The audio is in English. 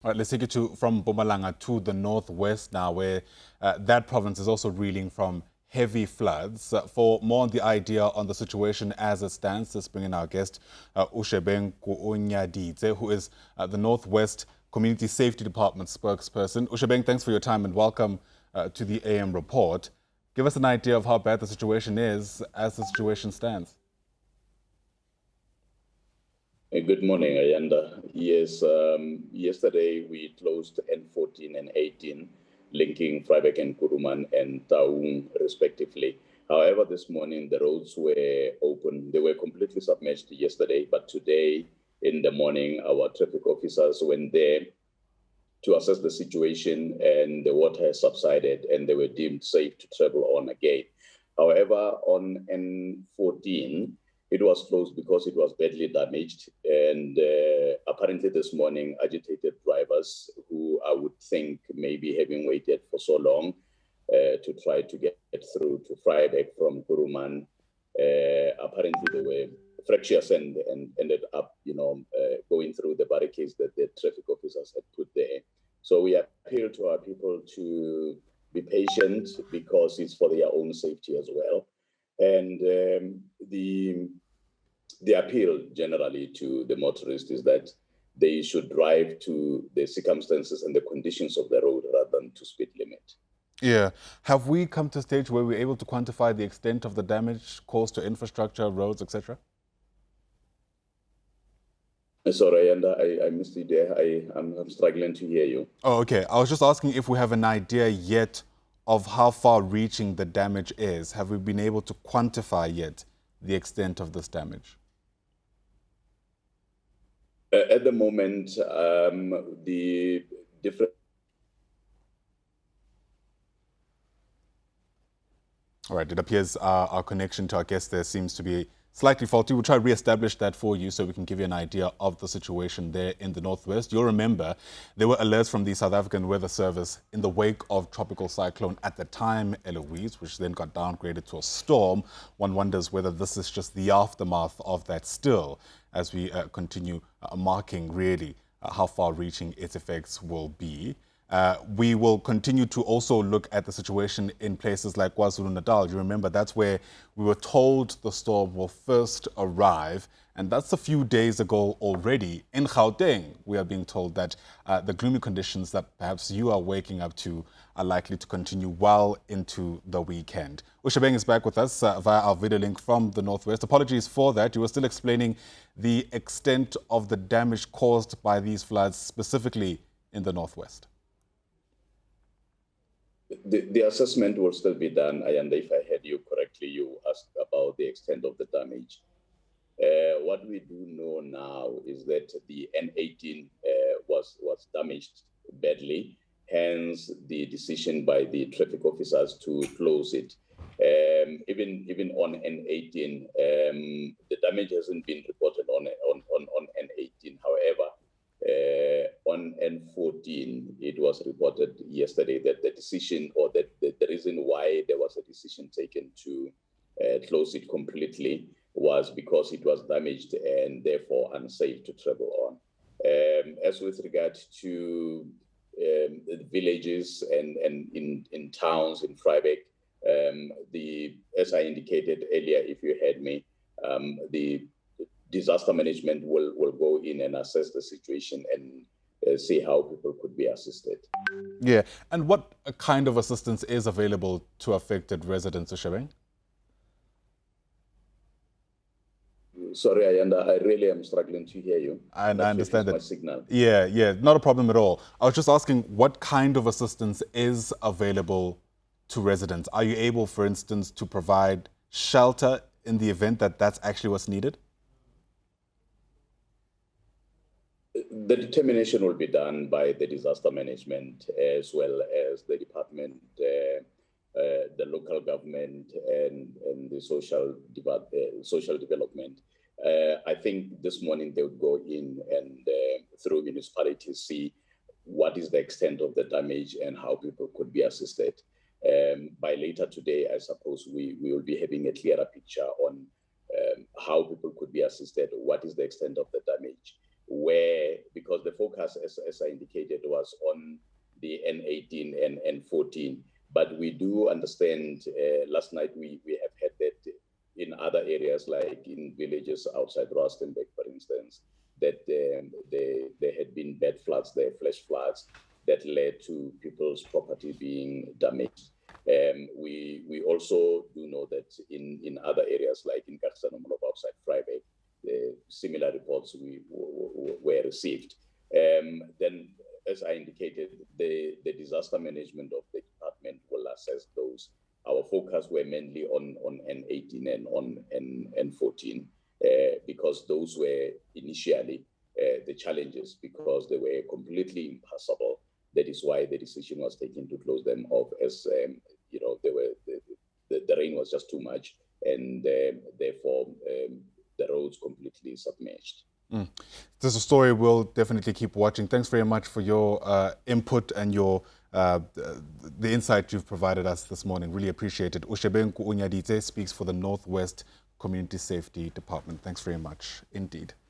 All right, let's take it from Mpumalanga to the northwest now, where that province is also reeling from heavy floods. For more on the idea on the situation as it stands, let's bring in our guest, Ushebeng Kuonyadidze, who is the Northwest Community Safety Department spokesperson. Ushebeng, thanks for your time and welcome to the AM report. Give us an idea of how bad the situation is as the situation stands. Good morning, Ayanda. Yes, yesterday we closed N14 and 18, linking Freiberg and Kuruman and Taung, respectively. However, this morning the roads were open. They were completely submerged yesterday, but today in the morning, our traffic officers went there to assess the situation, and the water has subsided and they were deemed safe to travel on again. However, on N14, it was closed because it was badly damaged, and apparently this morning, agitated drivers who I would think maybe having waited for so long to try to get through to Freiberg from Kuruman, apparently they were fractious and ended up, going through the barricades that the traffic officers had put there. So we appeal to our people to be patient because it's for their own safety as well. And the appeal generally to the motorists is that they should drive to the circumstances and the conditions of the road rather than to speed limit. Yeah. Have we come to a stage where we're able to quantify the extent of the damage caused to infrastructure, roads, etc.? Sorry, and I missed you there. I'm struggling to hear you. Oh, okay. I was just asking if we have an idea yet of how far-reaching the damage is. Have we been able to quantify yet the extent of this damage? At the moment, the different... All right, it appears our connection to our guest there seems to be slightly faulty. We'll try to re-establish that for you so we can give you an idea of the situation there in the northwest. You'll remember there were alerts from the South African Weather Service in the wake of tropical cyclone at the time, Eloise, which then got downgraded to a storm. One wonders whether this is just the aftermath of that still, as we continue marking really how far-reaching its effects will be. We will continue to also look at the situation in places like KwaZulu-Natal. You remember that's where we were told the storm will first arrive, and that's a few days ago already. In Gauteng, we are being told that the gloomy conditions that perhaps you are waking up to are likely to continue well into the weekend. Ushebeng is back with us via our video link from the Northwest. Apologies for that. You were still explaining the extent of the damage caused by these floods, specifically in the Northwest. The assessment will still be done, and if I heard you correctly, you asked about the extent of the damage. What we do know now is that the N18 was damaged badly, hence the decision by the traffic officers to close it. Even on N18, the damage hasn't been reported on N18. However, on N14, it was reported yesterday that the decision, or that the reason why there was a decision taken to close it completely, was because it was damaged and therefore unsafe to travel on. As with regard to villages and in towns in Freiberg, as I indicated earlier, if you heard me, the disaster management will go in and assess the situation and see how people could be assisted. Yeah, and what kind of assistance is available to affected residents, Ushebeng? Sorry, Ayanda, I really am struggling to hear you. I understand that. My signal. Yeah, not a problem at all. I was just asking what kind of assistance is available to residents. Are you able, for instance, to provide shelter in the event that that's actually what's needed? The determination will be done by the disaster management as well as the department, the local government, and the social development. I think this morning they would go in and through municipalities see what is the extent of the damage and how people could be assisted. By later today, I suppose we will be having a clearer picture on how people could be assisted, what is the extent of the damage. where, because the focus, as I indicated, was on the N18 and N14. But we do understand, last night we have had that in other areas, like in villages outside Rustenburg, for instance, that there had been bad floods there, flash floods, that led to people's property being damaged. We also do know that in other areas, like in Kaxanomolov outside Freiburg, similar reports were received. Then, as I indicated, the disaster management of the department will assess those. Our focus were mainly on N18 and on N14, because those were initially the challenges, because they were completely impassable. That is why the decision was taken to close them off, as the rain was just too much, and therefore the roads completely submerged. This is a story we'll definitely keep watching. Thanks very much for your input and your the insight you've provided us this morning. Really appreciate it. Ushebenku Unyadite speaks for the Northwest Community Safety Department. Thanks very much indeed.